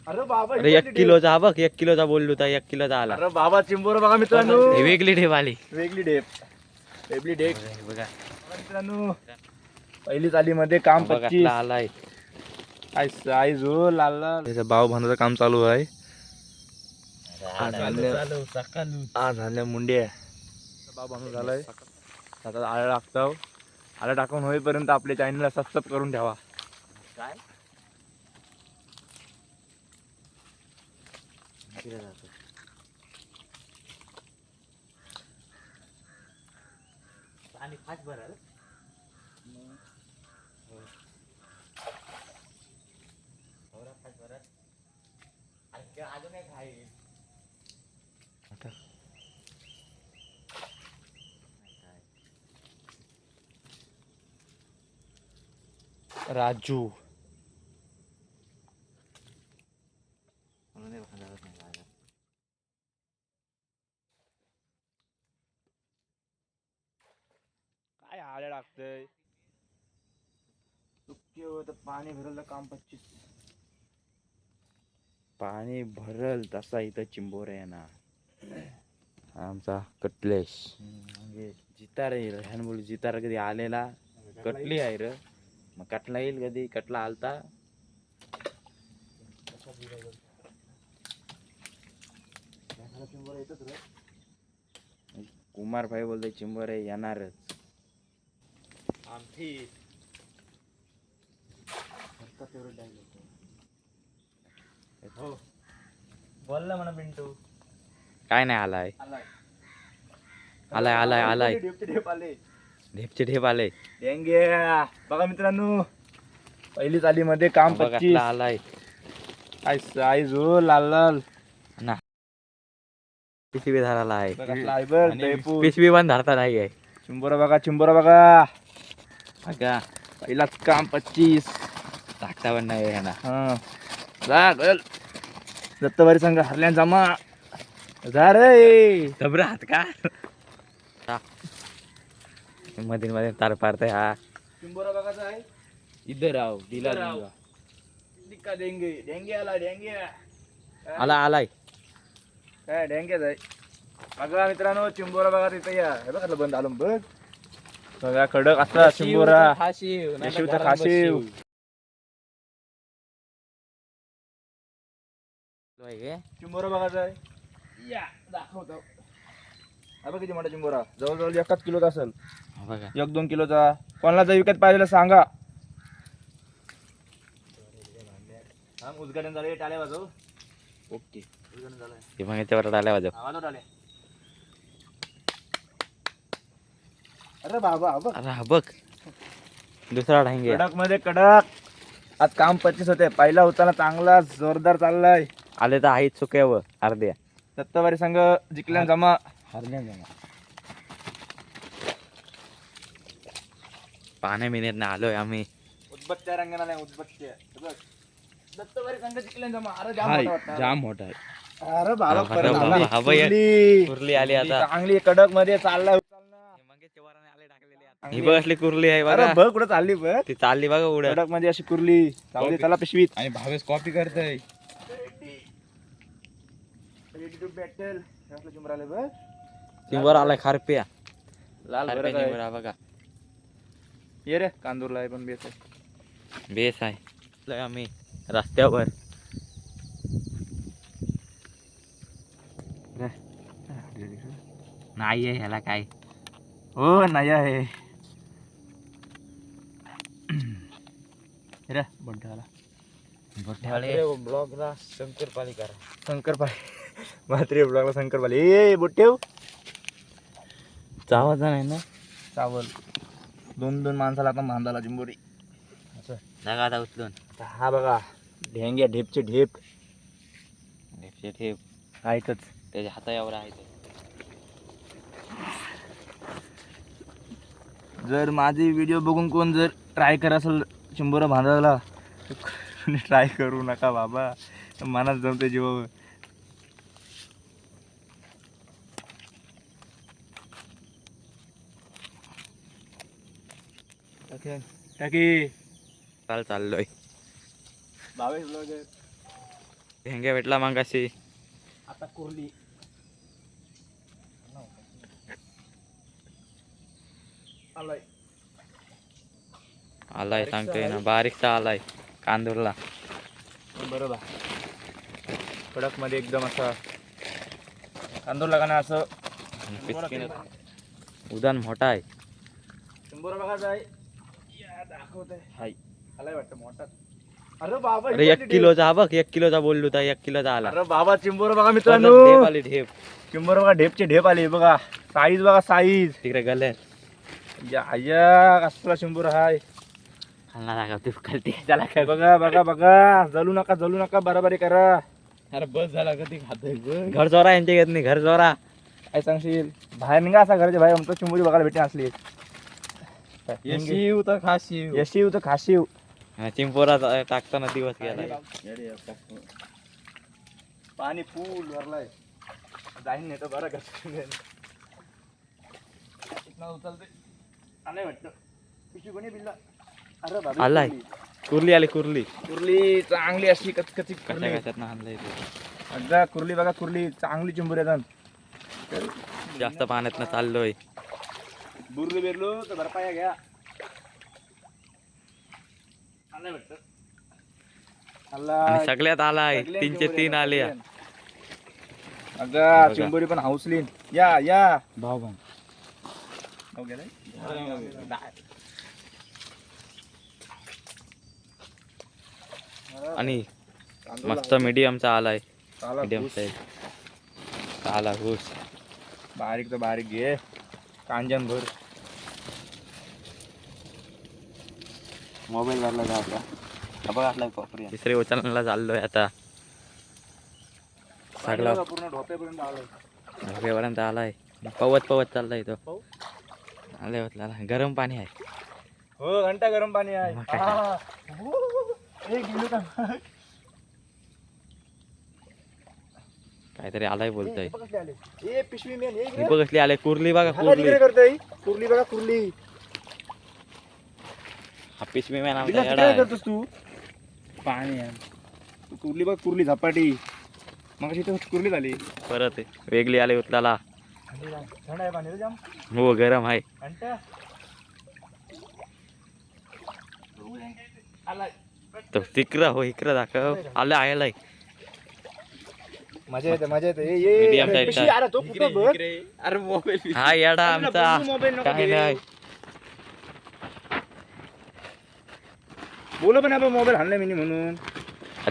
अरे बाबा अरे 1 किलोचा बघ, 1 किलोचा बोललो होता, 1 किलोचा आला. अरे बाबा चिंबोर बघा मित्रांनो, ही वेगळी ढेप आली. वेगळी डेप, वेगळी डेप बघा मित्रांनो. पहिली चालीमध्ये काम बघा 25. कसला आलाय. आई जो लाल लाल त्याचं भाव बांधायचं काम चालू आहे. आज झाल्या मुंडे भाव बांधून झालाय. आता आळा लागतो. आळा टाकून होईपर्यंत आपल्या चॅनलला सबस्क्राईब करून ठेवा. काय पाणी फास्ट भराल. अजून एक आहे. राजू काय आळ्या लागतंय. चुकी होत पाणी भरलं काम 25. पाणी भरल तसा इथं चिंबोर आहे ना. आमचा कटलेश म्हणजे जितार येईल ह्यान बोल. जितार कधी आलेला कटली आहे र. मग कटला येईल कधी. कटला आलता. कुमार भाई बोलतोय चिंबोर आहे येणारच. आमची हो बोलला म्हणा पिंटू. काय नाही आलाय. आलाय आलाय आलाय आलाय. ढेप आले. ढेपचे ढेप आले. डेंगे बघा मित्रांनो, पहिली चालीमध्ये काम बघा 25. कसला आलाय आई जो लाल लाल ना. पिशवी धराला आहे. कसला आहे बर आणि ढेपू. पिशवी पण धरता नाही आहे. चिंबोरा बघा, चिंबोरा बघा. बघा पहिलाच काम 25. धाकटा पण नाही आहे ना. हा जा गल दत्तवारी संघ हरल्यान जमा जा रे. घबरा हात का मध्ये मध्ये तार पारताय. हा चिंबोरा बघायचा आहे. इधर राव दिला इधर राव. दिक्का डेंगे डेंगे आला डेंगे. आला आलाय. काय डेंगेच आहे. बघा मित्रांनो चिंबोरा बघा तिथे या. हे बघा बंद आलं बघ. बघा कडक असा चिंबोरा. नशिब तर खाशीव. चिंबोरा बघायचा आहे. या दाखवतो. हा बघ किती मोठा चिंबोरा. जवळजवळ 1 किलोचा असेल. बघा 1-2 किलोचा. कोणाला जर विकत पाहिजे सांगा. हा उद्घाटन झालं. टाळ्या वाजव. ओके उद्घाटन झालंय. ते मग याच्यावर आल्या वाजव. वाजव टाळ्या. अरे बाबा बघ. अरे हा बघ दुसरा ढांगे. कडक मध्ये कडक. आज काम 25 होते. पहिला होताना चांगला जोरदार चाललाय. आले तर आहेत चुक्यावर अर्ध्या. दत्तवारी संघ जिंकल्यान जमा. हरल्या जमा. पाण्या मिनिट आलोय आम्ही. उदबत्त्या रंगाला नाही उदबत्त्या. बघ दत्तवारी संघ जिंकल्यान जमा. अरे जाम मोठा वाटतं. जाम मोठा आहे. अरे बाबा हा, परत हा, आला. हा, हा, कुर्ली. कुर्ली आली आता. चांगली कडक मध्ये चाललाय. ही बघ असली कुर्ली आहे अरे बघा. बघ कुठं चालली बघ. ती चालली बघा उड्या. कडक मध्ये अशी कुर्ली. चालली त्याला पिशवीत. आणि भावेश कॉपी करतोय. Ready to battle. असलं चिंबोरा आलं बघ. चिंबर आलाय खारप्या. लाल खारप्या बरं काय. चिंबोरा बघा. ये रे कांदूरला आहे पण बेस आहे. बेस आहे. लय आम्ही रस्त्यावर. नाही आहे ह्याला काय. हो नाही आहे. रे बड्डेवाला. मोठ्यावाले ब्लॉगला शंकरपाली करा. शंकरपाळी. म्हात्रे ब्लॉगला शंकरपाळी. ए बोटेव. चावायचा नाही ना. चावल. 2 माणसाला आता बांधायला चिंबोरी. जागा आता उचलून. हा बघा ढेंग्या ढेपचे ढेप. ढेपचे ठेप आहेतच. त्याच्या हाता एवढा आहे ते. जर माझे व्हिडिओ बघून कोण जर ट्राय करा असेल चिंबोरा बांधायला ट्राय करू नका बाबा. मनात जमते जीवावर. टाकी चाललोय. भावेश ब्लॉगर. ढेंग्या भेटला मागाशी. आता कुर्ली आलाय. आलाय सांगतोय ना, बारीकचा आलाय कांदूरला. बरोबर कडक मध्ये एकदम असं कांदूर लगाना असं. उदान मोठा आहे. शंभर बघायचं आहे. दाखवत आहे हाय आलाय वाटतं मोठा. अरे बाबा अरे 1 किलोचा हा बघ, 1 किलोचा बोललो होता, 1 किलोचा आला. अरे बाबा चिंबोर बघा मित्रांनो. ढेप आली ढेप. चिंबोर बघा, ढेपचे ढेप आले बघा. साईज बघा साईज. तिकडे गल्यात या कसला चिंबोर हाय. खालना लागा तू खालती त्याला काय. बघा बघा बघा, जलू नका बराबरी करा. अरे बस झाला कधी खातोय. घर चोरा यांच्या घेत नाही, घर चोरा. काय सांगशील, बाहेर निघा असा घराच्या बाहेर आमचं चिंबोरी बघायला भेटते असली. येशीव तर खाशीव. यशिव तर खाशीव. चिंपोरा टाकताना दिवस गेला. पाणी फुल भरलाय. जाईन नाही तर बरं कसं उचलते. आलाय वाटतं पिशवी कोणी बिल्ला. अरे बाबा आलाय. कुर्ली आली कुर्ली. कुर्ली चांगली अशी कचकची कुर्ली. कशात आणलंय अगदा कुर्ली बघा, कुर्ली चांगली चिंबोरी येतात. जास्त पाण्यात चाललोय. बुरलो बिरलो तर भरपाया घ्या. आलाय वाटतं. आणि सगळ्यात आलाय. 3चे 3 आले. अगं चिंबोरी पण हाऊसली. या या भाऊ भाऊ आणि मस्त मीडियमचा आलाय. मीडियम साईज आला घुस. बारीक तर बारीक घे. कांजन भर. मोबाईल भरला जाता. तिसरे उचलला चाललोय आता. सगळा पूर्ण ढोप्यापर्यंत आलोय. ढोक्यापर्यंत आलाय. पवत चाललाय तो. आले होतला गरम पाणी आहे. हो घंटा गरम पाणी आहे. मग काय? हा. एक गेलो का? काहीतरी आलाय बोलतोय. हे बघ कसले आले. ए पिशवी मेन हे ही बघ कसली आले. कुर्ली बघा हा कुर्ली. तिकडे करतोय. कुर्ली बघा कुर्ली. हा पिशवी मॅन बिल्ला आमचा तिकडे येडा करतोस तू. पाणी आहे. तू कुर्ली बघ कुर्ली झपाटी. मग इथे कुर्ली झाली. परत वेगळी आले उतलाला. थंड आहे पाणी रे जाम. हो गरम आहे. घंटा आलाय. तो तिकडं हो इकडं दाखव. आलं आयलाय. मजा येते मजा येते. ये Medium अरे, type पिशवी. चा. अरे तो कुठं बघ. अरे मोबाईल हा येडा आमचा. मोबाईल नको काय घे. नाही. बोल पण आपण मोबाईल हाणला मी म्हणून.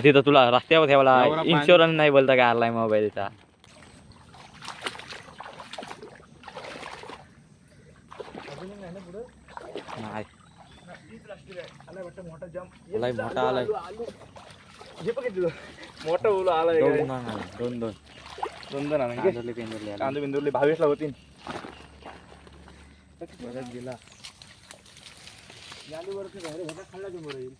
तिथं तुला रस्त्यावर ठेवला. नवरा पाणी. इन्शुरन्स नाही बोलता काय आलाय मोबाईलचा. नाही मोठा जाम. आलाय मोठा आलाय. हे बघ किती मोठा उलो आलाय. दोन दोन पेंदरले कांदे बिंदुरले 22 ला होतील. बरं गेला. यालीवरती बाहेर होता खाल्ला की बरं येईल.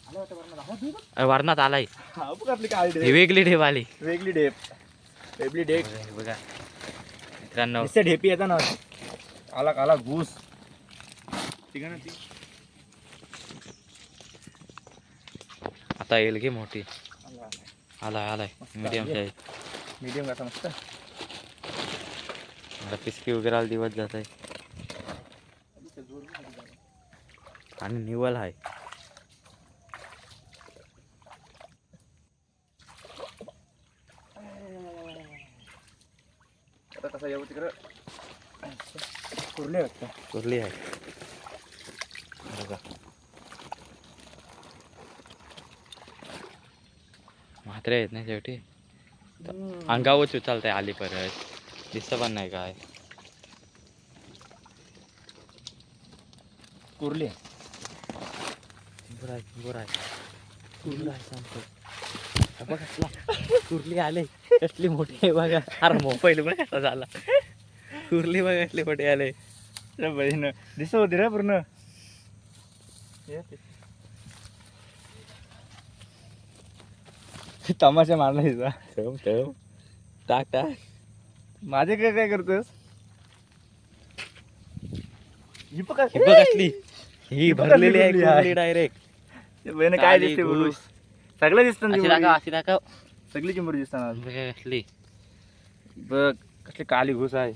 आला होता वरना. हा तू बघ. वरणात आलाय. हा बघ आपली काय ही वेगळी ढेप आली. वेगळी डेप. वेगळी डेप. बघा मित्रांनो. नुसते ढेपी येतात ना. आला आला घुस. ठीक आहे ना ती. आता येईल की मोठी. आला आलाय मीडियम साईज. मीडियम कसा मस्त. मला पिसकी वगैरे दिवस जात आहे. आणि निवल आहे. आता कसा येऊ तिकडं कुर्ले वाटतं. कुर्ली आहे बघा. म्हात्रे आहेत ना शेवटी. अंगावरच उचलताय आली परत. दिसत पण नाही काय. कुर्ले कुर्ली आले. कसली मोठी आहे बघा. अरे मोबाईल बघ कसा झाला. कुर्ली बघ कसली मोठी आले. बहीण दिसत होती रे पूर्ण. तमाशा मारला हिचा. ठेव टाक माझे काय करतोस. ही बघ ही बघ कसली. ही भरलेली आहे कुर्ली डायरेक्ट. बहीण काय दिसते बोलूस. सगळे दिसतात अशी चिंबोरी. दाखव अशी दाखव सगळी चिंबोरी दिसतात बघ कसली बघ कसली काली घुस आहे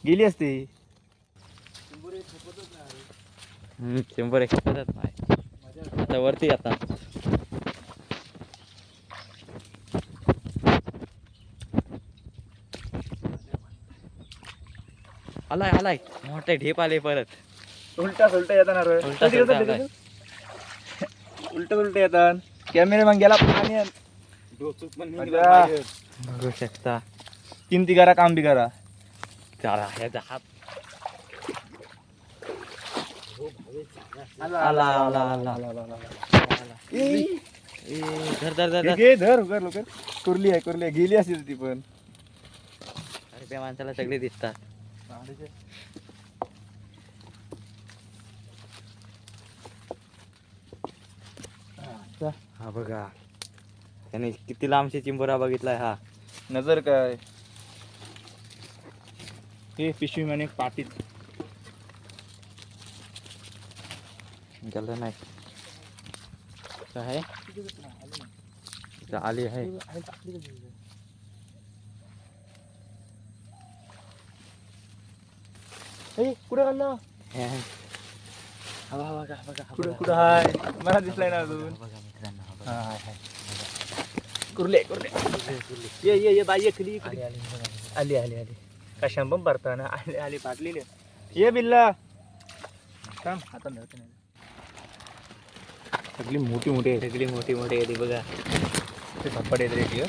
गेली असते चिंबोर एक नाही आता वरती आता आलाय आलाय मोठे ढेप आले परत उलटा सुलटा येतात रे. उलटा तिकडे सुलटा चल, तिकडे चल. उलटा उलटा येतात कॅमेरा मग गेला पाणी आण. अच्छा. बघू शकता किमती करा काम बी करा चला ह्याचा हात आला आला आला आला ए, धर धर धर धर. घे धर उकर लवकर कुर्ली आहे गेली असेल ती पण अरे त्या माणसाला सगळे दिसतात हा बघा त्याने किती लांबशी चिंबोरा बघितलाय हा नजर काय हे पिशवी म्हणे पाटीत गेलं नाही काय इथं आली आहे कुठे काढला हे आहे. हा बघा बघा बघा कुठे कुठं हाय मला दिसलाय ना अजून बघा मित्रांनो हा हा, बघा. हाय, हाय. कुर्ले ये बाई ये खाली आली आली बघा. आली आली आली कशाम पण भरताना आली आली पाटलेली ये बिल्ला थांब आता नव्हतं नाही सगळी मोठी मोठी आहे सगळी मोठी मोठी येते बघा ते धप्पड येत रे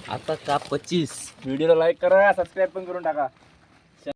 आता का 25 व्हिडिओला लाईक करा सबस्क्राईब पण करून टाका